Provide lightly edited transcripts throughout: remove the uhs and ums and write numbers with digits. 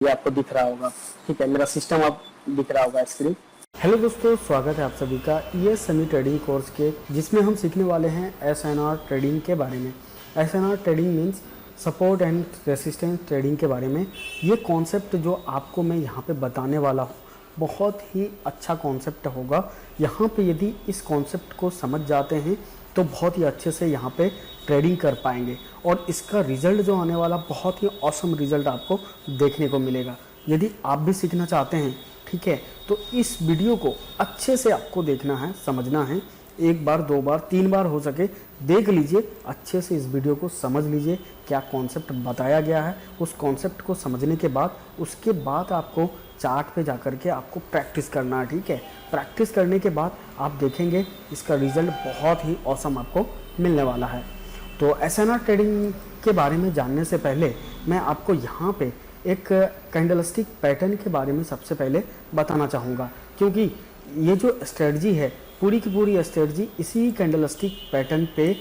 ये आपको दिख रहा होगा। ठीक है, मेरा सिस्टम आप दिख रहा होगा स्क्रीन। हेलो दोस्तों, स्वागत है आप सभी का ये समी ट्रेडिंग कोर्स के, जिसमें हम सीखने वाले हैं एसएनआर ट्रेडिंग के बारे में। SNR trading means support and resistance trading के बारे में। ये कॉन्सेप्ट जो आपको मैं यहाँ पे बताने वाला हूँ बहुत ही अच्छा कॉन्सेप्ट होगा। यहाँ पे यदि इस कॉन्सेप्ट को समझ जाते हैं तो बहुत ही अच्छे से यहाँ पे ट्रेडिंग कर पाएंगे और इसका रिजल्ट जो आने वाला बहुत ही ऑसम रिजल्ट आपको देखने को मिलेगा। यदि आप भी सीखना चाहते हैं, ठीक है, तो इस वीडियो को अच्छे से आपको देखना है, समझना है। एक बार, दो बार, तीन बार हो सके देख लीजिए, अच्छे से इस वीडियो को समझ लीजिए क्या कॉन्सेप्ट बताया गया है। उस कॉन्सेप्ट को समझने के बाद उसके बाद आपको चार्ट पे जा कर के आपको प्रैक्टिस करना है। ठीक है, प्रैक्टिस करने के बाद आप देखेंगे इसका रिजल्ट बहुत ही ऑसम आपको मिलने वाला है। तो एसएनआर ट्रेडिंग के बारे में जानने से पहले मैं आपको यहाँ पे एक कैंडलस्टिक पैटर्न के बारे में सबसे पहले बताना चाहूँगा, क्योंकि ये जो स्ट्रेटजी है पूरी की पूरी स्ट्रेटजी इसी कैंडलस्टिक पैटर्न पे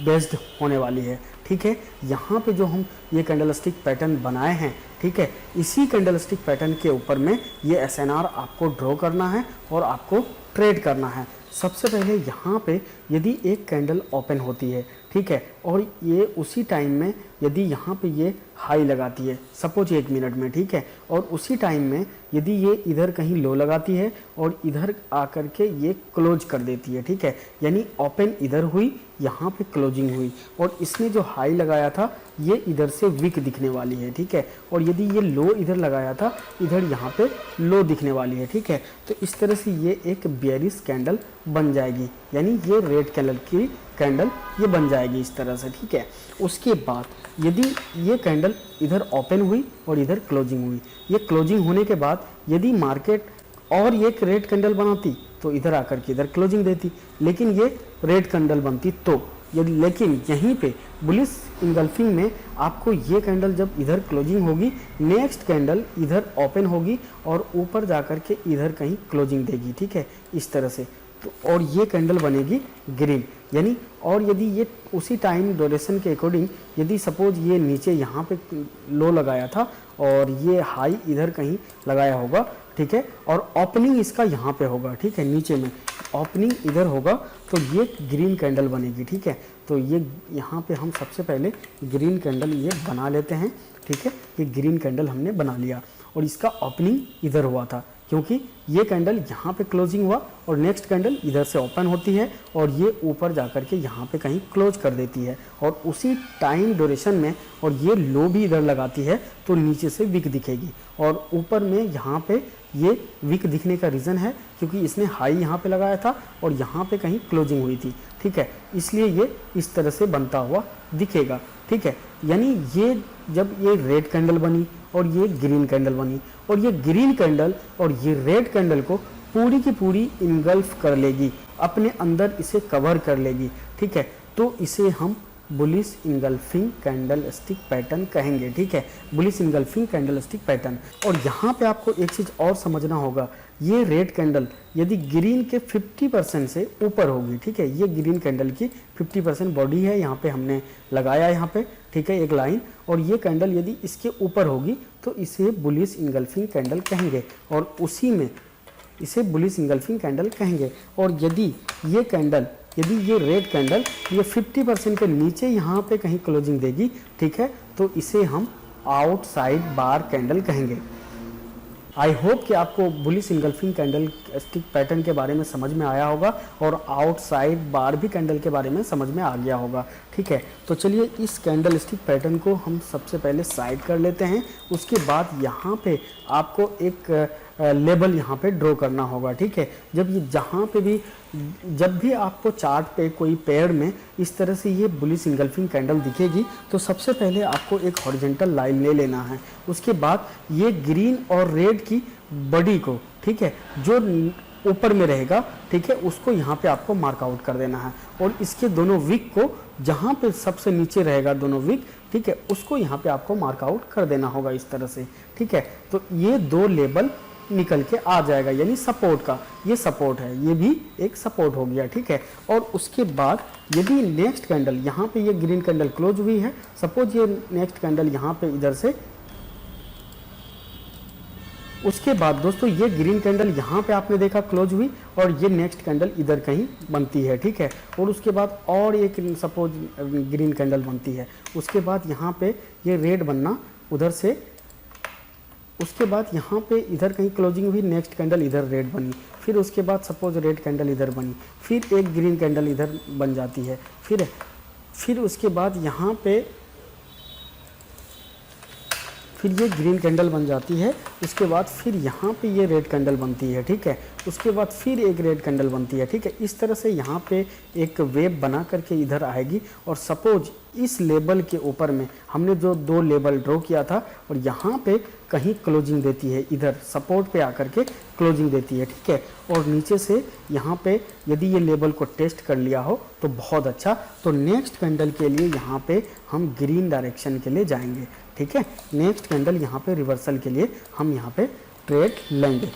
बेस्ड होने वाली है। ठीक है, यहाँ पे जो हम ये कैंडलस्टिक पैटर्न बनाए हैं, ठीक है, इसी कैंडलस्टिक पैटर्न के ऊपर में ये एसएनआर आपको ड्रॉ करना है और आपको ट्रेड करना है। सबसे पहले यहाँ पे यदि एक कैंडल ओपन होती है, ठीक है, और ये उसी टाइम में यदि यहाँ पे ये हाई लगाती है, सपोज 1 मिनट में, ठीक है, और उसी टाइम में यदि ये इधर कहीं लो लगाती है और इधर आकर के ये क्लोज कर देती है, ठीक है, यानी ओपन इधर हुई, यहाँ पे क्लोजिंग हुई और इसने जो हाई लगाया था ये इधर से वीक दिखने वाली है। ठीक है, और यदि ये लो इधर लगाया था, इधर यहाँ पे लो दिखने वाली है। ठीक है, तो इस तरह से ये एक बेयरिश कैंडल बन जाएगी, यानी ये रेड कलर की कैंडल ये बन जाएगी इस तरह से। ठीक है, उसके बाद यदि ये कैंडल इधर ओपन हुई और इधर क्लोजिंग हुई, ये क्लोजिंग होने के बाद यदि मार्केट और ये एक रेड कैंडल बनाती तो इधर आकर के इधर क्लोजिंग देती, लेकिन ये रेड कैंडल बनती तो यदि, लेकिन यहीं पे बुलिश इंगल्फिंग में आपको ये कैंडल जब इधर क्लोजिंग होगी, नेक्स्ट कैंडल इधर ओपन होगी और ऊपर जाकर के इधर कहीं क्लोजिंग देगी। ठीक है, इस तरह से तो, और ये कैंडल बनेगी ग्रीन, यानी, और यदि ये उसी टाइम ड्यूरेशन के अकॉर्डिंग यदि सपोज ये नीचे यहाँ पे लो लगाया था और ये हाई इधर कहीं लगाया होगा, ठीक है, और ओपनिंग इसका यहाँ पे होगा, ठीक है, नीचे में ओपनिंग इधर होगा तो ये ग्रीन कैंडल बनेगी। ठीक है, तो ये यहाँ पे हम सबसे पहले ग्रीन कैंडल ये बना लेते हैं। ठीक है, ये ग्रीन कैंडल हमने बना लिया और इसका ओपनिंग इधर हुआ था, क्योंकि ये कैंडल यहाँ पे क्लोजिंग हुआ और नेक्स्ट कैंडल इधर से ओपन होती है और ये ऊपर जाकर के यहाँ पे कहीं क्लोज कर देती है और उसी टाइम ड्यूरेशन में, और ये लो भी इधर लगाती है तो नीचे से विक दिखेगी और ऊपर में यहाँ पे ये विक दिखने का रीज़न है क्योंकि इसने हाई यहाँ पे लगाया था और यहाँ पे कहीं क्लोजिंग हुई थी। ठीक है, इसलिए ये इस तरह से बनता हुआ दिखेगा। ठीक है, यानी ये जब ये रेड कैंडल बनी और ये ग्रीन कैंडल बनी और ये ग्रीन कैंडल और ये रेड कैंडल को पूरी की पूरी इनगल्फ कर लेगी, अपने अंदर इसे कवर कर लेगी। ठीक है, तो इसे हम बुलिश इनगल्फिंग कैंडलस्टिक पैटर्न कहेंगे। ठीक है, बुलिश इनगल्फिंग कैंडलस्टिक पैटर्न। और यहाँ पे आपको एक चीज़ और समझना होगा, ये रेड कैंडल यदि ग्रीन के 50% से ऊपर होगी, ठीक है, ये ग्रीन कैंडल की 50% बॉडी है, यहाँ पे हमने लगाया यहाँ पे, ठीक है, एक लाइन, और ये कैंडल यदि इसके ऊपर होगी तो इसे बुलिश इनगल्फिंग कैंडल कहेंगे और उसी में इसे बुलिश इनगल्फिंग कैंडल कहेंगे। और यदि ये कैंडल, यदि ये रेड कैंडल ये 50% के नीचे यहाँ पे कहीं क्लोजिंग देगी, ठीक है, तो इसे हम आउटसाइड बार कैंडल कहेंगे। आई होप कि आपको bullish engulfing candle stick pattern के बारे में समझ में आया होगा और आउटसाइड बार भी कैंडल के बारे में समझ में आ गया होगा। ठीक है, तो चलिए इस कैंडल स्टिक पैटर्न को हम सबसे पहले साइड कर लेते हैं। उसके बाद यहाँ पे आपको एक लेबल यहाँ पे ड्रॉ करना होगा। ठीक है, जब ये जहाँ पे भी, जब भी आपको चार्ट पे कोई पेड़ में इस तरह से ये बुलिश इनगल्फिंग कैंडल दिखेगी तो सबसे पहले आपको एक हॉरिजॉन्टल लाइन ले लेना है। उसके बाद ये ग्रीन और रेड की बॉडी को, ठीक है, जो ऊपर में रहेगा, ठीक है, उसको यहाँ पे आपको मार्क आउट कर देना है और इसके दोनों विक को, जहाँ पे सबसे नीचे रहेगा दोनों विक, ठीक है, उसको यहाँ पे आपको मार्क आउट कर देना होगा इस तरह से। ठीक है, तो ये दो लेबल निकल के आ जाएगा, यानी सपोर्ट का, ये सपोर्ट है, ये भी एक सपोर्ट हो गया। ठीक है, और उसके बाद यदि नेक्स्ट कैंडल यहाँ पे ये ग्रीन कैंडल क्लोज हुई है, सपोज ये नेक्स्ट कैंडल यहाँ पे इधर से उसके बाद दोस्तों ये ग्रीन कैंडल यहाँ पे आपने देखा क्लोज हुई और ये नेक्स्ट कैंडल इधर कहीं बनती है, ठीक है। और उसके बाद और एक सपोज ग्रीन कैंडल बनती है, उसके बाद यहाँ पे ये रेड बनना उधर से, उसके बाद यहाँ पे इधर कहीं क्लोजिंग हुई, नेक्स्ट कैंडल इधर रेड बनी, फिर उसके बाद सपोज रेड कैंडल इधर बनी, फिर एक ग्रीन कैंडल इधर बन जाती है, फिर उसके बाद यहाँ पे फिर ये ग्रीन कैंडल बन जाती है, उसके बाद फिर यहाँ पे ये रेड कैंडल बनती है, ठीक है। उसके बाद फिर एक रेड कैंडल बनती है, ठीक है। इस तरह से यहाँ पे एक वेव बना करके इधर आएगी और सपोज इस लेबल के ऊपर में हमने जो 2 लेबल ड्रॉ किया था और यहाँ पे कहीं क्लोजिंग देती है, इधर सपोर्ट पे आकर के क्लोजिंग देती है, ठीक है। और नीचे से यहाँ पे यदि ये लेबल को टेस्ट कर लिया हो तो बहुत अच्छा, तो नेक्स्ट कैंडल के लिए यहाँ पे हम ग्रीन डायरेक्शन के लिए जाएंगे, ठीक है। नेक्स्ट कैंडल यहाँ पे रिवर्सल के लिए हम यहाँ पे ट्रेड लेंगे।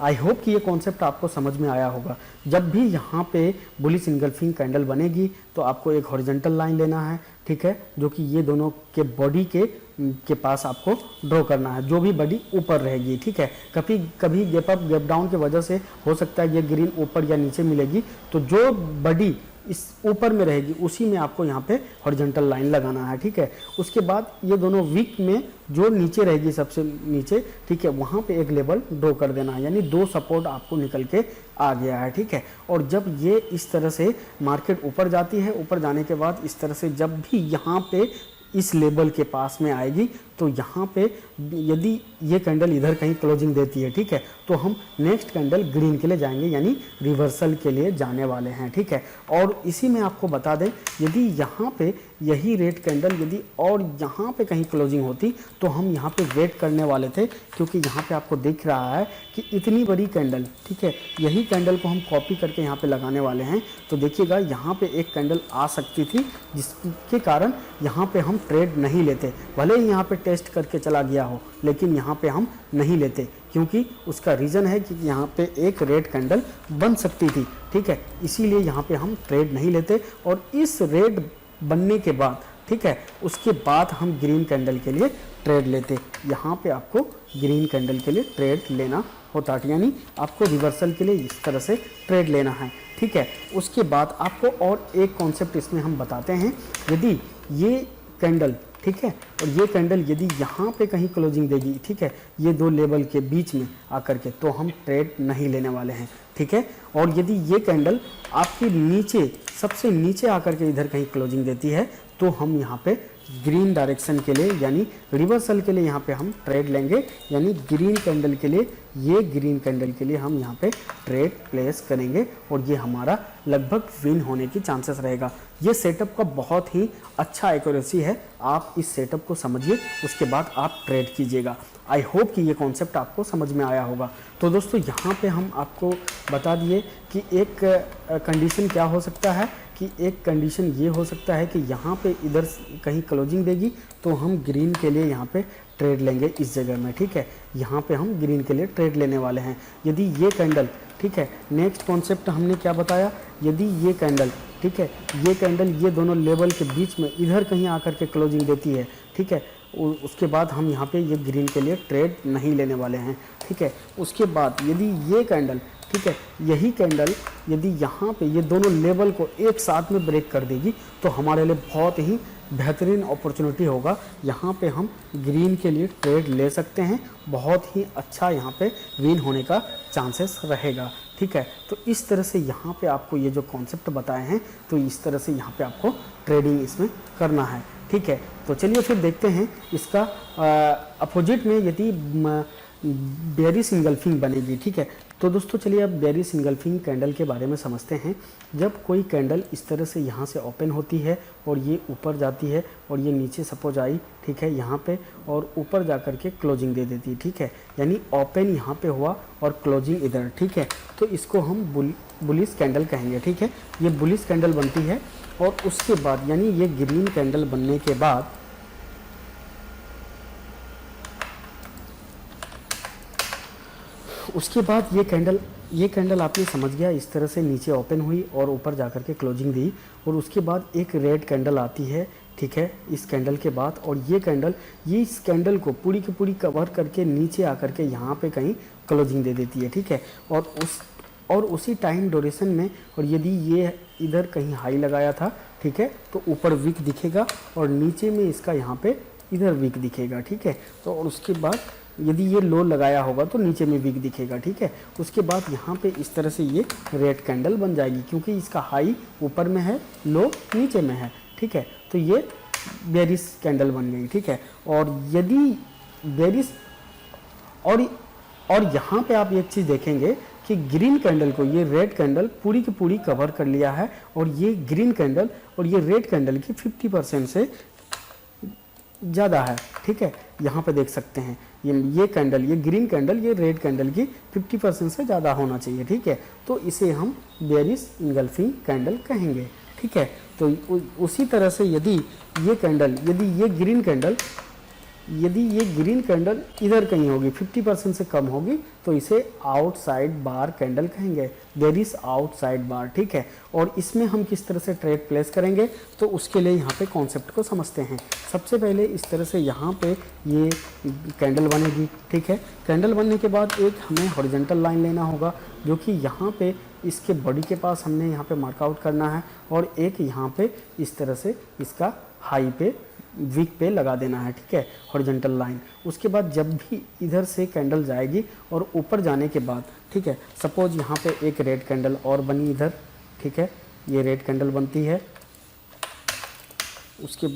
आई होप कि ये कॉन्सेप्ट आपको समझ में आया होगा। जब भी यहाँ पे बुलिश इंगल्फिंग कैंडल बनेगी तो आपको एक हॉरिजॉन्टल लाइन लेना है, ठीक है, जो कि ये दोनों के बॉडी के पास आपको ड्रॉ करना है, जो भी बॉडी ऊपर रहेगी, ठीक है। कभी गैप अप गैप डाउन की वजह से हो सकता है ये ग्रीन ऊपर या नीचे मिलेगी, तो जो बॉडी इस ऊपर में रहेगी उसी में आपको यहाँ पे हॉरिजॉन्टल लाइन लगाना है, ठीक है। उसके बाद ये दोनों वीक में जो नीचे रहेगी सबसे नीचे, ठीक है, वहाँ पे एक लेवल ड्रॉ कर देना है, यानी 2 सपोर्ट आपको निकल के आ गया है, ठीक है। और जब ये इस तरह से मार्केट ऊपर जाती है, ऊपर जाने के बाद इस तरह से जब भी यहाँ पे इस लेवल के पास में आएगी तो यहाँ पे यदि ये कैंडल इधर कहीं क्लोजिंग देती है, ठीक है, तो हम नेक्स्ट कैंडल ग्रीन के लिए जाएंगे, यानी रिवर्सल के लिए जाने वाले हैं, ठीक है। और इसी में आपको बता दें, यदि यहाँ पे यही रेड कैंडल यदि और यहाँ पे कहीं क्लोजिंग होती तो हम यहाँ पे वेट करने वाले थे, क्योंकि यहाँ पे आपको दिख रहा है कि इतनी बड़ी कैंडल, ठीक है, यही कैंडल को हम कॉपी करके यहाँ पे लगाने वाले हैं। तो देखिएगा यहाँ पे एक कैंडल आ सकती थी जिसके कारण यहाँ पे हम ट्रेड नहीं लेते, भले ही यहाँ पे टेस्ट करके चला गया हो, लेकिन यहाँ पे हम नहीं लेते, क्योंकि उसका रीज़न है कि यहाँ पे एक रेड कैंडल बन सकती थी, ठीक है, इसीलिए यहाँ पे हम ट्रेड नहीं लेते। और इस रेड बनने के बाद, ठीक है, उसके बाद हम ग्रीन कैंडल के लिए ट्रेड लेते। यहाँ पे आपको ग्रीन कैंडल के लिए ट्रेड लेना होता है, यानी आपको रिवर्सल के लिए इस तरह से ट्रेड लेना है, ठीक है। उसके बाद आपको और एक कॉन्सेप्ट इसमें हम बताते हैं, यदि ये कैंडल, ठीक है, और ये कैंडल यदि यहाँ पे कहीं क्लोजिंग देगी, ठीक है, ये 2 लेवल के बीच में आकर के, तो हम ट्रेड नहीं लेने वाले हैं, ठीक है। और यदि ये कैंडल आपके नीचे सबसे नीचे आकर के इधर कहीं क्लोजिंग देती है तो हम यहाँ पे ग्रीन डायरेक्शन के लिए यानी रिवर्सल के लिए यहाँ पे हम ट्रेड लेंगे, यानी ग्रीन कैंडल के लिए, ये ग्रीन कैंडल के लिए हम यहाँ पे ट्रेड प्लेस करेंगे और ये हमारा लगभग विन होने की चांसेस रहेगा। ये सेटअप का बहुत ही अच्छा एक्यूरेसी है, आप इस सेटअप को समझिए, उसके बाद आप ट्रेड कीजिएगा। आई होप कि ये कॉन्सेप्ट आपको समझ में आया होगा। तो दोस्तों यहाँ पे हम आपको बता दिए कि एक कंडीशन क्या हो सकता है, कि एक कंडीशन ये हो सकता है कि यहाँ पे इधर कहीं क्लोजिंग देगी तो हम ग्रीन के लिए यहाँ पे ट्रेड लेंगे इस जगह में, ठीक है, यहाँ पे हम ग्रीन के लिए ट्रेड लेने वाले हैं। यदि ये कैंडल, ठीक है, नेक्स्ट कॉन्सेप्ट हमने क्या बताया, यदि ये कैंडल, ठीक है, ये कैंडल ये दोनों लेवल के बीच में इधर कहीं आकर के क्लोजिंग देती है, ठीक है, उसके बाद हम यहाँ पे ये ग्रीन के लिए ट्रेड नहीं लेने वाले हैं, ठीक है। उसके बाद यदि ये कैंडल, ठीक है, यही कैंडल यदि यहाँ पे ये दोनों लेवल को एक साथ में ब्रेक कर देगी तो हमारे लिए बहुत ही बेहतरीन अपॉर्चुनिटी होगा, यहाँ पे हम ग्रीन के लिए ट्रेड ले सकते हैं, बहुत ही अच्छा यहाँ पे विन होने का चांसेस रहेगा, ठीक है। तो इस तरह से यहाँ पे आपको ये जो कॉन्सेप्ट बताए हैं, तो इस तरह से यहाँ पे आपको ट्रेडिंग इसमें करना है, ठीक है। तो चलिए फिर देखते हैं इसका अपोजिट में यदि बेरिश इंगल्फिंग बनेगी, ठीक है। तो दोस्तों चलिए अब बेरिश इंगल्फिंग कैंडल के बारे में समझते हैं। जब कोई कैंडल इस तरह से यहाँ से ओपन होती है और ये ऊपर जाती है और ये नीचे सपोज आई, ठीक है, यहाँ पे, और ऊपर जा कर के क्लोजिंग दे देती है, ठीक है, यानी ओपन यहाँ पे हुआ और क्लोजिंग इधर, ठीक है, तो इसको हम बुलिश कैंडल कहेंगे, ठीक है। ये बुलिश कैंडल बनती है और उसके बाद यानी ये ग्रीन कैंडल बनने के बाद उसके बाद ये कैंडल आपने समझ गया, इस तरह से नीचे ओपन हुई और ऊपर जाकर के क्लोजिंग दी, और उसके बाद एक रेड कैंडल आती है, ठीक है, इस कैंडल के बाद। और ये इस कैंडल को पूरी की पूरी कवर करके नीचे आकर के यहाँ पे कहीं क्लोजिंग दे देती है, ठीक है। और उसी टाइम ड्यूरेशन में, और यदि ये इधर कहीं हाई लगाया था, ठीक है, तो ऊपर वीक दिखेगा और नीचे में इसका यहाँ पे इधर वीक दिखेगा, ठीक है। तो और उसके बाद यदि ये लो लगाया होगा तो नीचे में वीक दिखेगा, ठीक है। उसके बाद यहाँ पे इस तरह से ये रेड कैंडल बन जाएगी, क्योंकि इसका हाई ऊपर में है, लो नीचे में है, ठीक है। तो ये बेरिश कैंडल बन गई, ठीक है। और यदि बेरिश और यहाँ पे आप एक चीज़ देखेंगे कि ग्रीन कैंडल को ये रेड कैंडल पूरी की पूरी कवर कर लिया है, और ये ग्रीन कैंडल और ये रेड कैंडल की 50% से ज़्यादा है, ठीक है। यहाँ पे देख सकते हैं ये कैंडल, ये ग्रीन कैंडल ये रेड कैंडल की 50% से ज़्यादा होना चाहिए, ठीक है। तो इसे हम बेरिश इंगल्फिंग कैंडल कहेंगे, ठीक है। तो उसी तरह से यदि ये ग्रीन कैंडल इधर कहीं होगी, 50% से कम होगी, तो इसे आउटसाइड बार कैंडल कहेंगे, बेरिश आउटसाइड बार, ठीक है। और इसमें हम किस तरह से ट्रेड प्लेस करेंगे, तो उसके लिए यहाँ पे कॉन्सेप्ट को समझते हैं। सबसे पहले इस तरह से यहाँ पे ये कैंडल बनेगी, ठीक है। कैंडल बनने के बाद एक हमें हॉरिजॉन्टल लाइन लेना होगा, जो कि यहाँ पे इसके बॉडी के पास हमने यहाँ पे मार्कआउट करना है, और एक यहाँ पे इस तरह से इसका हाई पे वीक पे लगा देना है, ठीक है, हॉरिजॉन्टल लाइन। उसके बाद जब भी इधर से कैंडल जाएगी और ऊपर जाने के बाद, ठीक है, सपोज यहाँ पे एक रेड कैंडल और बनी इधर, ठीक है, ये रेड कैंडल बनती है। उसके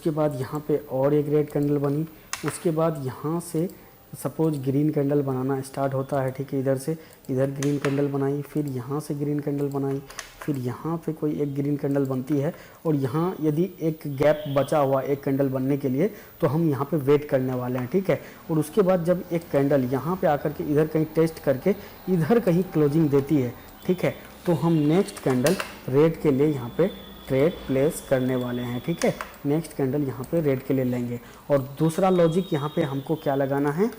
बाद यहाँ पे और एक रेड कैंडल बनी। उसके बाद यहाँ से सपोज ग्रीन कैंडल बनाना स्टार्ट होता है, ठीक है, इधर ग्रीन कैंडल बनाई, फिर यहाँ से ग्रीन कैंडल बनाई, फिर यहाँ पे कोई एक ग्रीन कैंडल बनती है, और यहाँ यदि एक गैप बचा हुआ एक कैंडल बनने के लिए, तो हम यहाँ पे वेट करने वाले हैं, ठीक है। और उसके बाद जब एक कैंडल यहाँ पे आकर के इधर कहीं टेस्ट करके इधर कहीं क्लोजिंग देती है, ठीक है, तो हम नेक्स्ट कैंडल रेड के लिए यहाँ पे ट्रेड प्लेस करने वाले हैं, ठीक है। नेक्स्ट कैंडल यहाँ पे रेड के लिए लेंगे। और दूसरा लॉजिक यहाँ पे हमको क्या लगाना है,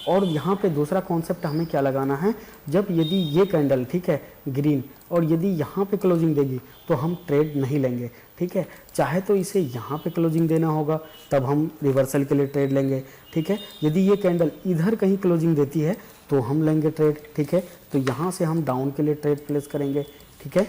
और यहाँ पे दूसरा कॉन्सेप्ट हमें क्या लगाना है, जब यदि ये कैंडल, ठीक है, ग्रीन, और यदि यहाँ पे क्लोजिंग देगी तो हम ट्रेड नहीं लेंगे, ठीक है। चाहे तो इसे यहाँ पे क्लोजिंग देना होगा, तब हम रिवर्सल के लिए ट्रेड लेंगे, ठीक है। यदि ये कैंडल इधर कहीं क्लोजिंग देती है तो हम लेंगे ट्रेड, ठीक है। तो यहाँ से हम डाउन के लिए ट्रेड प्लेस करेंगे, ठीक है।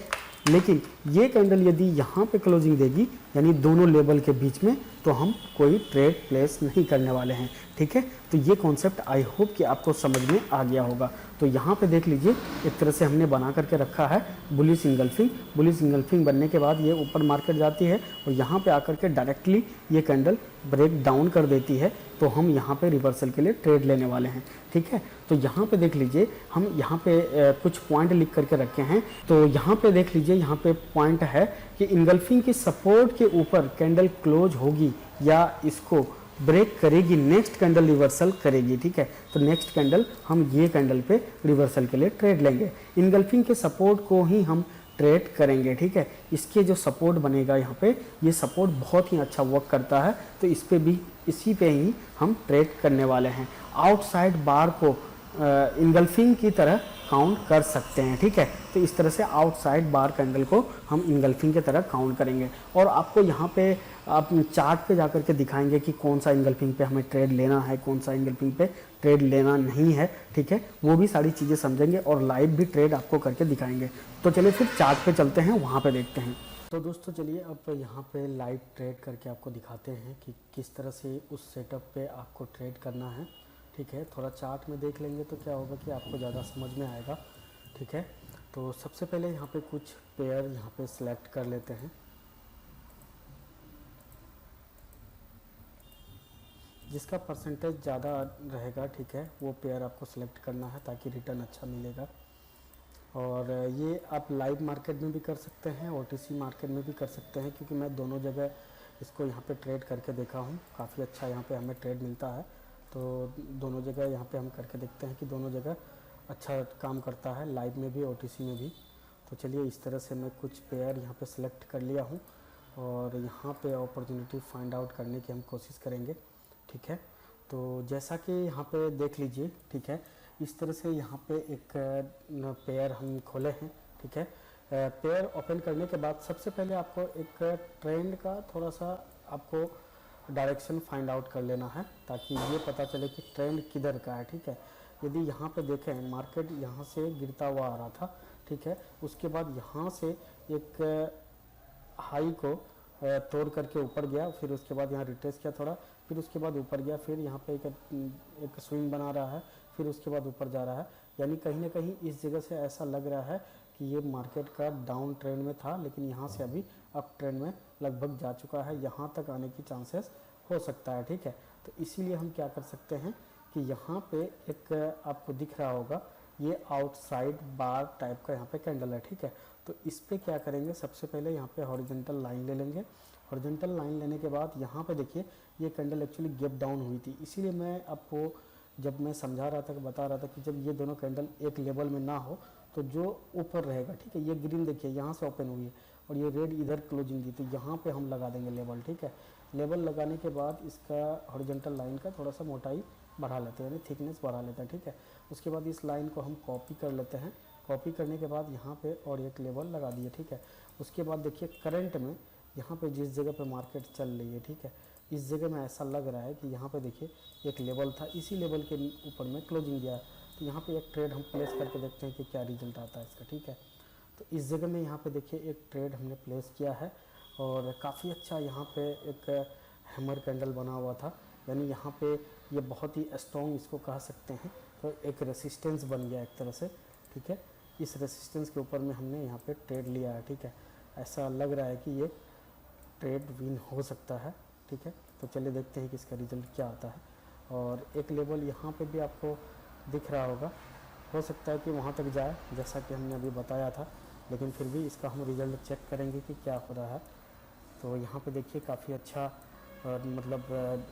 लेकिन ये कैंडल यदि यहाँ पे क्लोजिंग देगी, यानी दोनों लेवल के बीच में, तो हम कोई ट्रेड प्लेस नहीं करने वाले हैं, ठीक है। तो ये कॉन्सेप्ट आई होप कि आपको समझ में आ गया होगा। तो यहाँ पे देख लीजिए, एक तरह से हमने बना करके रखा है बुलिश इंगल्फिंग बनने के बाद ये ऊपर मार्केट जाती है, और यहाँ पे आकर के डायरेक्टली ये कैंडल ब्रेक डाउन कर देती है, तो हम यहाँ पे रिवर्सल के लिए ट्रेड लेने वाले हैं, ठीक है। तो यहाँ पे देख लीजिए, हम यहाँ पे कुछ पॉइंट लिख करके रखे हैं। तो यहाँ पे देख लीजिए, यहाँ पे पॉइंट है कि इंगल्फिंग की सपोर्ट के ऊपर कैंडल क्लोज होगी या इसको ब्रेक करेगी, नेक्स्ट कैंडल रिवर्सल करेगी, ठीक है। तो नेक्स्ट कैंडल हम ये कैंडल पे रिवर्सल के लिए ट्रेड लेंगे। इंगल्फिंग के सपोर्ट को ही हम ट्रेड करेंगे, ठीक है। इसके जो सपोर्ट बनेगा यहाँ पे, ये सपोर्ट बहुत ही अच्छा वर्क करता है, तो इसी पे ही हम ट्रेड करने वाले हैं। आउटसाइड बार को इंगल्फिंग की तरह काउंट कर सकते हैं, ठीक है। तो इस तरह से आउटसाइड बार कैंडल को हम इंगल्फिंग की तरह काउंट करेंगे, और आपको यहाँ पे आप चार्ट पे जाकर के दिखाएंगे कि कौन सा इंगल्फिंग पे हमें ट्रेड लेना है, कौन सा इंगल्फिंग पे ट्रेड लेना नहीं है, ठीक है। वो भी सारी चीज़ें समझेंगे, और लाइव भी ट्रेड आपको करके दिखाएंगे। तो चलिए फिर चार्ट पे चलते हैं, वहाँ पे देखते हैं। तो दोस्तों चलिए अब यहाँ पे लाइव ट्रेड करके आपको दिखाते हैं कि किस तरह से उस सेटअप पे आपको ट्रेड करना है, ठीक है। थोड़ा चार्ट में देख लेंगे तो क्या होगा कि आपको ज़्यादा समझ में आएगा, ठीक है। तो सबसे पहले यहाँ पे कुछ पेयर यहाँ पे सिलेक्ट कर लेते हैं। जिसका परसेंटेज ज़्यादा रहेगा, ठीक है, वो पेयर आपको सिलेक्ट करना है ताकि रिटर्न अच्छा मिलेगा। और ये आप लाइव मार्केट में भी कर सकते हैं, OTC मार्केट में भी कर सकते हैं, क्योंकि मैं दोनों जगह इसको यहाँ पे ट्रेड करके देखा हूँ, काफ़ी अच्छा यहाँ पे हमें ट्रेड मिलता है। तो दोनों जगह यहाँ पे हम करके देखते हैं कि दोनों जगह अच्छा काम करता है, लाइव में भी OTC में भी। तो चलिए इस तरह से मैं कुछ पेयर यहाँ पे सिलेक्ट कर लिया हूँ, और यहाँ पे अपॉर्चुनिटी फाइंड आउट करने की हम कोशिश करेंगे, ठीक है। तो जैसा कि यहाँ पे देख लीजिए, ठीक है, इस तरह से यहाँ पे एक पेयर हम खोले हैं, ठीक है। पेयर ओपन करने के बाद सबसे पहले आपको एक ट्रेंड का थोड़ा सा आपको डायरेक्शन फाइंड आउट कर लेना है, ताकि ये पता चले कि ट्रेंड किधर का है। ठीक है, यदि यहाँ पे देखें मार्केट यहाँ से गिरता हुआ आ रहा था, ठीक है, उसके बाद यहाँ से एक हाई को तोड़ करके ऊपर गया, फिर उसके बाद यहाँ रिट्रेस किया थोड़ा, फिर उसके बाद ऊपर गया, फिर यहाँ पे एक स्विंग बना रहा है, फिर उसके बाद ऊपर जा रहा है। यानी कहीं ना कहीं इस जगह से ऐसा लग रहा है कि ये मार्केट का डाउन ट्रेंड में था, लेकिन यहाँ से अभी अप ट्रेंड में लगभग जा चुका है, यहाँ तक आने की चांसेस हो सकता है। ठीक है, तो इसीलिए हम क्या कर सकते हैं कि यहाँ पे एक आपको दिख रहा होगा ये आउटसाइड बार टाइप का यहाँ पे कैंडल है। ठीक है, तो इस पे क्या करेंगे, सबसे पहले यहाँ पे हॉरिजॉन्टल लाइन ले लेंगे। हॉरिजॉन्टल लाइन लेने के बाद यहाँ पे देखिए ये कैंडल एक्चुअली गैप डाउन हुई थी, इसीलिए मैं आपको जब मैं समझा रहा था कि बता रहा था कि जब ये दोनों कैंडल एक लेवल में ना हो तो जो ऊपर रहेगा, ठीक है, ये ग्रीन देखिए यहाँ से ओपन हुई है और ये रेड इधर क्लोजिंग दी, तो यहाँ पे हम लगा देंगे लेवल। ठीक है, लेवल लगाने के बाद इसका हॉरिजॉन्टल लाइन का थोड़ा सा मोटाई बढ़ा लेते हैं, यानी थिकनेस बढ़ा लेते हैं। ठीक है, उसके बाद इस लाइन को हम कॉपी कर लेते हैं। कॉपी करने के बाद यहाँ पे और एक लेवल लगा दिए। ठीक है, उसके बाद देखिए करंट में यहाँ पे जिस जगह पे मार्केट चल रही है, ठीक है, इस जगह में ऐसा लग रहा है कि यहाँ पे देखिए एक लेवल था, इसी लेवल के ऊपर में क्लोजिंग दिया, तो यहाँ पे एक ट्रेड हम प्लेस करके देखते हैं कि क्या रिजल्ट आता है इसका। ठीक है, तो इस जगह में यहाँ पे देखिए एक ट्रेड हमने प्लेस किया है और काफ़ी अच्छा यहाँ पे एक हैमर कैंडल बना हुआ था, यानी यहाँ पे ये बहुत ही स्ट्रॉन्ग इसको कह सकते हैं, तो एक रेसिस्टेंस बन गया एक तरह से। ठीक है, इस रेसिस्टेंस के ऊपर में हमने यहाँ पे ट्रेड लिया है। ठीक है, ऐसा लग रहा है कि ये ट्रेड विन हो सकता है। ठीक है, तो चलिए देखते हैं कि इसका रिजल्ट क्या आता है। और एक लेवल यहाँ पे भी आपको दिख रहा होगा, हो सकता है कि वहाँ तक जाए जैसा कि हमने अभी बताया था, लेकिन फिर भी इसका हम रिजल्ट चेक करेंगे कि क्या हो रहा है। तो यहाँ पे देखिए काफ़ी अच्छा मतलब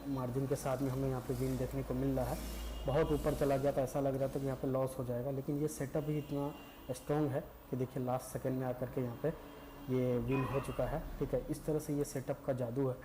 मार्जिन के साथ में हमें यहाँ पे विन देखने को मिल रहा है। बहुत ऊपर चला गया था, ऐसा लग रहा था कि यहाँ पे लॉस हो जाएगा, लेकिन ये सेटअप ही इतना स्ट्रॉन्ग है कि देखिए लास्ट सेकंड में आकर के यहाँ पे ये विन हो चुका है। ठीक है, इस तरह से ये सेटअप का जादू है,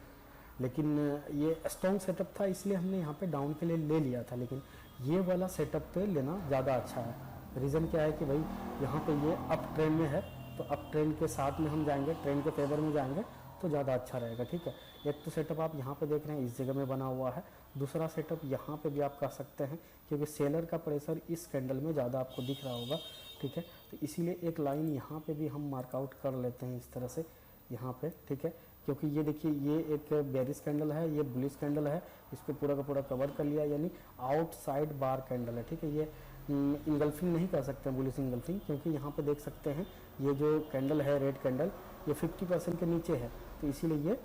लेकिन ये स्ट्रॉन्ग सेटअप था इसलिए हमने यहाँ पे डाउन के लिए ले लिया था, लेकिन ये वाला सेटअप पे लेना ज़्यादा अच्छा है। रीज़न क्या है कि भाई यहाँ पे ये अप ट्रेंड में है, तो अप ट्रेंड के साथ में हम जाएंगे, ट्रेंड के फेवर में जाएंगे तो ज़्यादा अच्छा रहेगा। ठीक है, एक तो सेटअप आप यहाँ पे देख रहे हैं इस जगह में बना हुआ है, दूसरा सेटअप यहाँ पे भी आप कर सकते हैं, क्योंकि सेलर का प्रेशर इस कैंडल में ज़्यादा आपको दिख रहा होगा। ठीक है, तो इसीलिए एक लाइन यहाँ पे भी हम मार्कआउट कर लेते हैं इस तरह से यहाँ पे। ठीक है, क्योंकि ये देखिए ये एक बेरिश कैंडल है, ये बुलिश कैंडल है, इसको पूरा का पूरा कवर कर लिया, यानी आउटसाइड बार कैंडल है। ठीक है, ये इंगल्फिंग नहीं कर सकते बुलिश इंगल्फिंग, क्योंकि यहाँ पे देख सकते हैं ये जो कैंडल है रेड कैंडल ये 50% के नीचे है, तो इसीलिए ये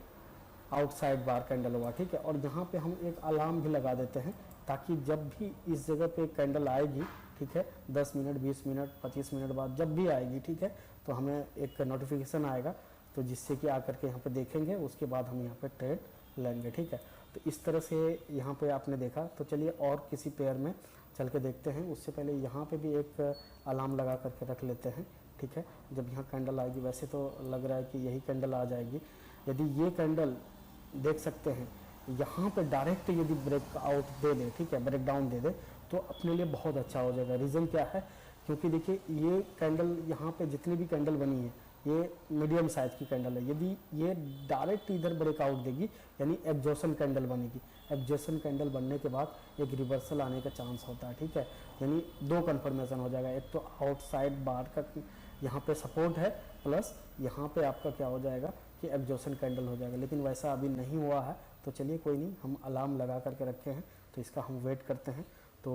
आउटसाइड बार कैंडल हुआ। ठीक है, और यहाँ पे हम एक अलार्म भी लगा देते हैं, ताकि जब भी इस जगह पे कैंडल आएगी, ठीक है, 10 मिनट 20 मिनट 25 मिनट बाद जब भी आएगी, ठीक है, तो हमें एक नोटिफिकेशन आएगा, तो जिससे कि आकर के यहाँ पे देखेंगे, उसके बाद हम यहाँ पे ट्रेड लेंगे। ठीक है, तो इस तरह से यहाँ पे आपने देखा। तो चलिए और किसी पेयर में चल के देखते हैं, उससे पहले यहाँ पे भी एक अलार्म लगा करके रख लेते हैं। ठीक है, जब यहाँ कैंडल आएगी, वैसे तो लग रहा है कि यही कैंडल आ जाएगी, यदि ये कैंडल देख सकते हैं यहाँ पे डायरेक्ट यदि ब्रेकआउट दे दे, ठीक है, ब्रेक डाउन दे दे, तो अपने लिए बहुत अच्छा हो जाएगा। रीज़न क्या है, क्योंकि देखिए ये कैंडल यहाँ पे जितनी भी कैंडल बनी है ये मीडियम साइज की कैंडल है, यदि ये डायरेक्ट इधर ब्रेकआउट देगी यानी एग्जॉशन कैंडल बनेगी। एग्जॉशन कैंडल बनने के बाद एक रिवर्सल आने का चांस होता है। ठीक है, यानी दो कन्फर्मेशन हो जाएगा, एक तो आउटसाइड बार का यहाँ पे सपोर्ट है, प्लस यहाँ पे आपका क्या हो जाएगा कि एग्जॉशन कैंडल हो जाएगा, लेकिन वैसा अभी नहीं हुआ है। तो चलिए कोई नहीं, हम अलार्म लगा करके रखे हैं, तो इसका हम वेट करते हैं। तो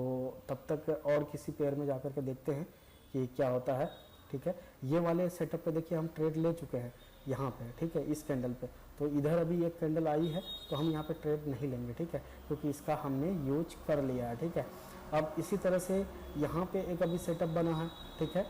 तब तक और किसी पेयर में जा कर के देखते हैं कि क्या होता है। ठीक है, ये वाले सेटअप पे देखिए हम ट्रेड ले चुके हैं यहाँ पे, ठीक है, इस कैंडल पे, तो इधर अभी एक कैंडल आई है, तो हम यहाँ पे ट्रेड नहीं लेंगे। ठीक है, क्योंकि इसका हमने यूज कर लिया है। ठीक है, अब इसी तरह से यहाँ पे एक अभी सेटअप बना है। ठीक है,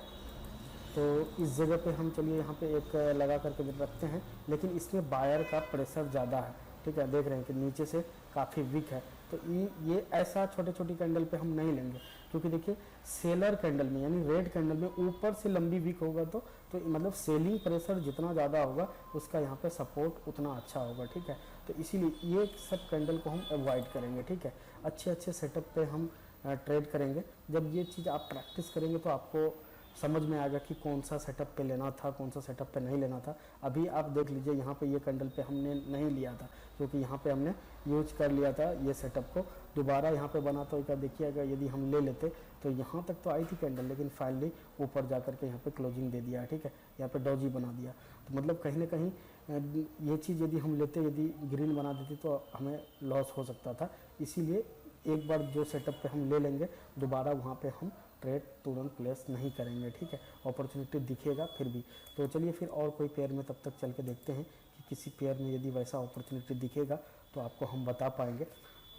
तो इस जगह पे हम चलिए यहाँ पे एक लगा करके रखते हैं, लेकिन इसमें बायर का प्रेशर ज़्यादा है। ठीक है, देख रहे हैं कि नीचे से काफ़ी वीक है, तो ये ऐसा छोटे छोटी कैंडल पे हम नहीं लेंगे, क्योंकि देखिए सेलर कैंडल में यानी रेड कैंडल में ऊपर से लंबी वीक होगा तो मतलब सेलिंग प्रेशर जितना ज़्यादा होगा उसका यहाँ पे सपोर्ट उतना अच्छा होगा। ठीक है, तो इसीलिए ये सब कैंडल को हम अवॉइड करेंगे। ठीक है, अच्छे अच्छे सेटअप पे हम ट्रेड करेंगे। जब ये चीज़ आप प्रैक्टिस करेंगे तो आपको समझ में आएगा कि कौन सा सेटअप पे लेना था, कौन सा सेटअप पे नहीं लेना था। अभी आप देख लीजिए यहाँ पे ये कैंडल पे हमने नहीं लिया था, क्योंकि यहाँ पे हमने यूज कर लिया था ये सेटअप को। दोबारा यहाँ पे बना तो क्या देखिए, अगर यदि हम ले लेते तो यहाँ तक तो आई थी कैंडल, लेकिन फाइनली ऊपर जा करके यहाँ पे क्लोजिंग दे दिया, ठीक है, यहाँ पे डॉजी बना दिया। तो मतलब कहीं ना कहीं ये चीज़ यदि हम लेते, यदि ग्रीन बना देती तो हमें लॉस हो सकता था। इसीलिए एक बार जो सेटअप पे हम ले लेंगे, दोबारा वहाँ पे हम ट्रेड तुरंत प्लेस नहीं करेंगे, ठीक है। अपॉर्चुनिटी दिखेगा फिर भी। तो चलिए फिर और कोई पेयर में तब तक चल के देखते हैं कि किसी पेयर में यदि वैसा अपॉर्चुनिटी दिखेगा तो आपको हम बता पाएंगे।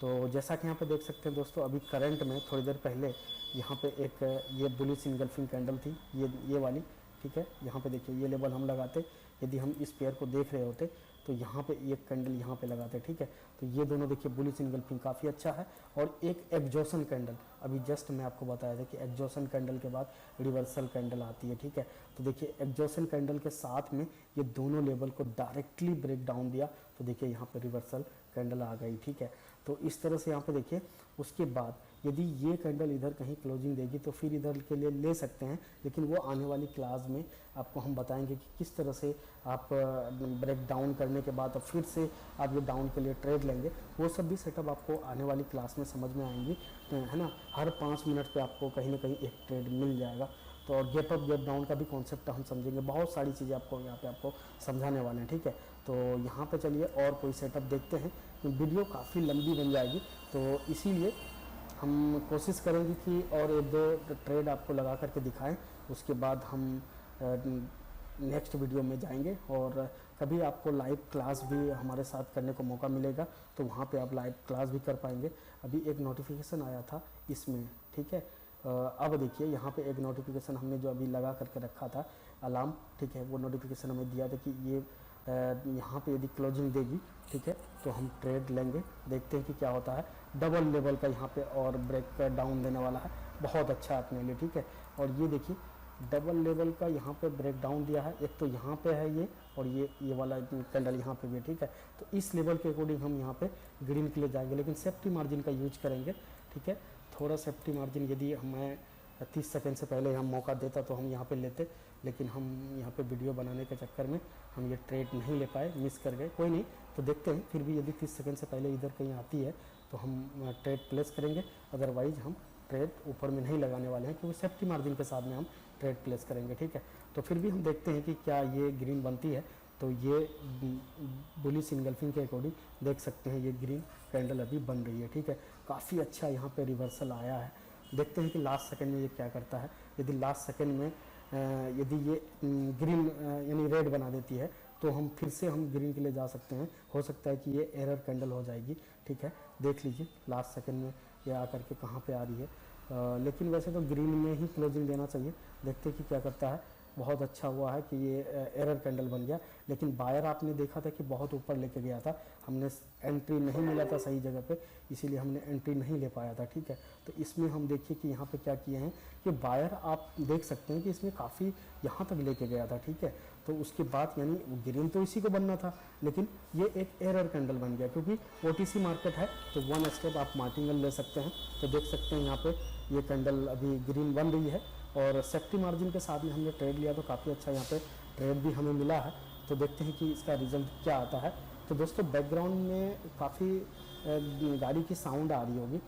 तो जैसा कि यहाँ पे देख सकते हैं दोस्तों, अभी करंट में थोड़ी देर पहले यहाँ पे एक ये बुलिश इनगल्फिंग कैंडल थी, ये वाली, ठीक है। यहाँ पे देखिए ये लेवल हम लगाते, यदि हम इस पेयर को देख रहे होते तो यहाँ पे एक कैंडल यहाँ पे लगाते, ठीक है। तो ये दोनों देखिए बुलिश इनगल्फिंग काफ़ी अच्छा है। और एक एग्जॉशन कैंडल, अभी जस्ट मैं आपको बताया था कि एग्जॉशन कैंडल के बाद रिवर्सल कैंडल आती है, ठीक है। तो देखिए एग्जॉशन कैंडल के साथ में ये दोनों लेवल को डायरेक्टली ब्रेक डाउन दिया, तो देखिए यहाँ पे रिवर्सल कैंडल आ गई, ठीक है। तो इस तरह से यहाँ पे देखिए, उसके बाद यदि ये कैंडल इधर कहीं क्लोजिंग देगी तो फिर इधर के लिए ले सकते हैं, लेकिन वो आने वाली क्लास में आपको हम बताएंगे कि किस तरह से आप ब्रेक डाउन करने के बाद फिर से आप ये डाउन के लिए ट्रेड लेंगे। वो सब भी सेटअप आपको आने वाली क्लास में समझ में आएंगी, है ना। हर 5 मिनट पे आपको कहीं ना कहीं एक ट्रेड मिल जाएगा। तो और गैप अप गैप डाउन का भी कॉन्सेप्ट हम समझेंगे, बहुत सारी चीज़ें आपको यहाँ पे आपको समझाने वाले हैं, ठीक है। तो यहाँ पे चलिए और कोई सेटअप देखते हैं, वीडियो काफ़ी लंबी बन जाएगी, तो इसीलिए हम कोशिश करेंगे कि और 1-2 ट्रेड आपको लगा करके दिखाएं। उसके बाद हम नेक्स्ट वीडियो में जाएंगे, और कभी आपको लाइव क्लास भी हमारे साथ करने को मौका मिलेगा तो वहाँ पे आप लाइव क्लास भी कर पाएंगे। अभी एक नोटिफिकेशन आया था इसमें, ठीक है। अब देखिए यहाँ पे एक नोटिफिकेशन हमने जो अभी लगा करके रखा था अलार्म, ठीक है, वो नोटिफिकेशन हमें दिया था कि ये यहाँ पे यदि क्लोजिंग देगी, ठीक है, तो हम ट्रेड लेंगे। देखते हैं कि क्या होता है। डबल लेवल का यहाँ पे और ब्रेक डाउन देने वाला है, बहुत अच्छा अपने लिए, ठीक है। और ये देखिए डबल लेवल का यहाँ पे ब्रेक डाउन दिया है, एक तो यहाँ पे है ये, और ये वाला कैंडल यहाँ पे भी, ठीक है। तो इस लेवल के अकॉर्डिंग हम यहाँ पे ग्रीन के लिए जाएंगे, लेकिन सेफ्टी मार्जिन का यूज करेंगे, ठीक है। थोड़ा सेफ्टी मार्जिन यदि हमें 30 सेकंड से पहले हम मौका देता तो हम यहाँ पे लेते, लेकिन हम यहाँ पे वीडियो बनाने के चक्कर में हम ये ट्रेड नहीं ले पाए, मिस कर गए। कोई नहीं, तो देखते हैं फिर भी यदि 30 सेकंड से पहले इधर कहीं आती है तो हम ट्रेड प्लेस करेंगे, अदरवाइज हम ट्रेड ऊपर में नहीं लगाने वाले हैं, क्योंकि सेफ्टी मार्जिन के साथ में हम ट्रेड प्लेस करेंगे, ठीक है। तो फिर भी हम देखते हैं कि क्या ये ग्रीन बनती है। तो ये बुलिश इनगल्फिंग के अकॉर्डिंग देख सकते हैं ये ग्रीन कैंडल अभी बन रही है, ठीक है। काफ़ी अच्छा यहाँ पे रिवर्सल आया है। देखते हैं कि लास्ट सेकंड में ये क्या करता है। यदि लास्ट सेकंड में यदि ये ग्रीन यानी रेड बना देती है तो हम फिर से हम ग्रीन के लिए जा सकते हैं। हो सकता है कि ये एरर कैंडल हो जाएगी, ठीक है। देख लीजिए लास्ट सेकंड में ये आकर के कहाँ पे आ रही है। लेकिन वैसे तो ग्रीन में ही क्लोजिंग देना चाहिए। देखते हैं कि क्या करता है। बहुत अच्छा हुआ है कि ये एरर कैंडल बन गया, लेकिन बायर आपने देखा था कि बहुत ऊपर लेके गया था, हमने एंट्री नहीं मिला था सही जगह पे, इसीलिए हमने एंट्री नहीं ले पाया था, ठीक है। तो इसमें हम देखिए कि यहाँ पे क्या किए हैं कि बायर आप देख सकते हैं कि इसमें काफ़ी यहाँ तक लेके गया था, ठीक है। तो उसके बाद यानी ग्रीन तो इसी को बनना था, लेकिन ये एक एरर कैंडल बन गया, क्योंकि OTC मार्केट है तो 1 स्टेप आप मार्टिंगल ले सकते हैं। तो देख सकते हैं यहाँ पे ये कैंडल अभी ग्रीन बन रही है, और सेफ्टी मार्जिन के साथ में हमने ट्रेड लिया तो काफ़ी अच्छा यहाँ पे ट्रेड भी हमें मिला है। तो देखते हैं कि इसका रिजल्ट क्या आता है। तो दोस्तों बैकग्राउंड में काफ़ी गाड़ी की साउंड आ रही होगी,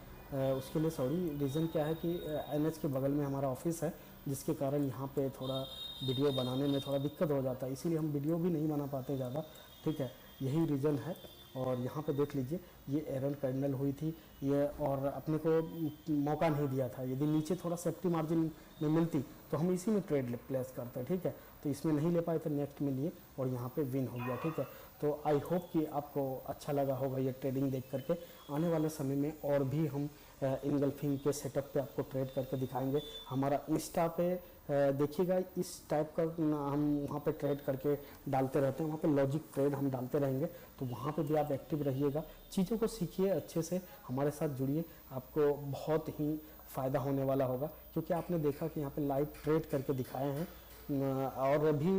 उसके लिए सॉरी। रीज़न क्या है कि NH के बगल में हमारा ऑफिस है, जिसके कारण यहाँ पे थोड़ा वीडियो बनाने में थोड़ा दिक्कत हो जाता है, इसीलिए हम वीडियो भी नहीं बना पाते ज़्यादा, ठीक है। यही रीज़न है। और यहाँ पे देख लीजिए ये एरर कैंडल हुई थी ये, और अपने को मौका नहीं दिया था। यदि नीचे थोड़ा सेफ्टी मार्जिन में मिलती तो हम इसी में ट्रेड प्लेस करते, ठीक है। तो इसमें नहीं ले पाए तो नेक्स्ट में लिए और यहाँ पे विन हो गया, ठीक है। तो आई होप कि आपको अच्छा लगा होगा ये ट्रेडिंग देख करके। आने वाले समय में और भी हम इनगल्फिंग के सेटअप पे आपको ट्रेड करके दिखाएंगे। हमारा इंस्टा पे देखिएगा इस टाइप का हम वहाँ पे ट्रेड करके डालते रहते हैं, वहाँ पे लॉजिक ट्रेड हम डालते रहेंगे, तो वहाँ पे भी आप एक्टिव रहिएगा, चीज़ों को सीखिए, अच्छे से हमारे साथ जुड़िए, आपको बहुत ही फ़ायदा होने वाला होगा। क्योंकि आपने देखा कि यहाँ पे लाइव ट्रेड करके दिखाए हैं, और भी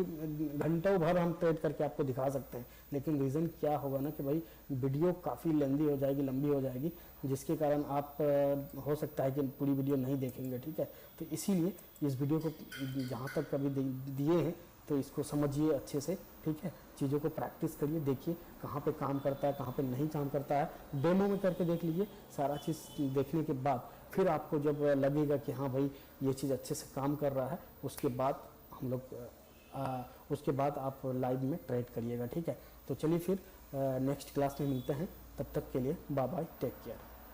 घंटों भर हम ट्रेड करके आपको दिखा सकते हैं, लेकिन रीज़न क्या होगा ना कि भाई वीडियो काफ़ी लेंदी हो जाएगी, लंबी हो जाएगी, जिसके कारण आप हो सकता है कि पूरी वीडियो नहीं देखेंगे, ठीक है। तो इसीलिए इस वीडियो को जहाँ तक कभी दिए हैं तो इसको समझिए अच्छे से, ठीक है। चीज़ों को प्रैक्टिस करिए, देखिए कहाँ पे काम करता है, कहाँ पे नहीं काम करता है, डेमो में करके देख लीजिए। सारा चीज़ देखने के बाद फिर आपको जब लगेगा कि हाँ भाई ये चीज़ अच्छे से काम कर रहा है, उसके बाद हम लोग उसके बाद आप लाइव में ट्रेड करिएगा, ठीक है। तो चलिए फिर नेक्स्ट क्लास में मिलते हैं, तब तक के लिए बाय बाय, टेक केयर।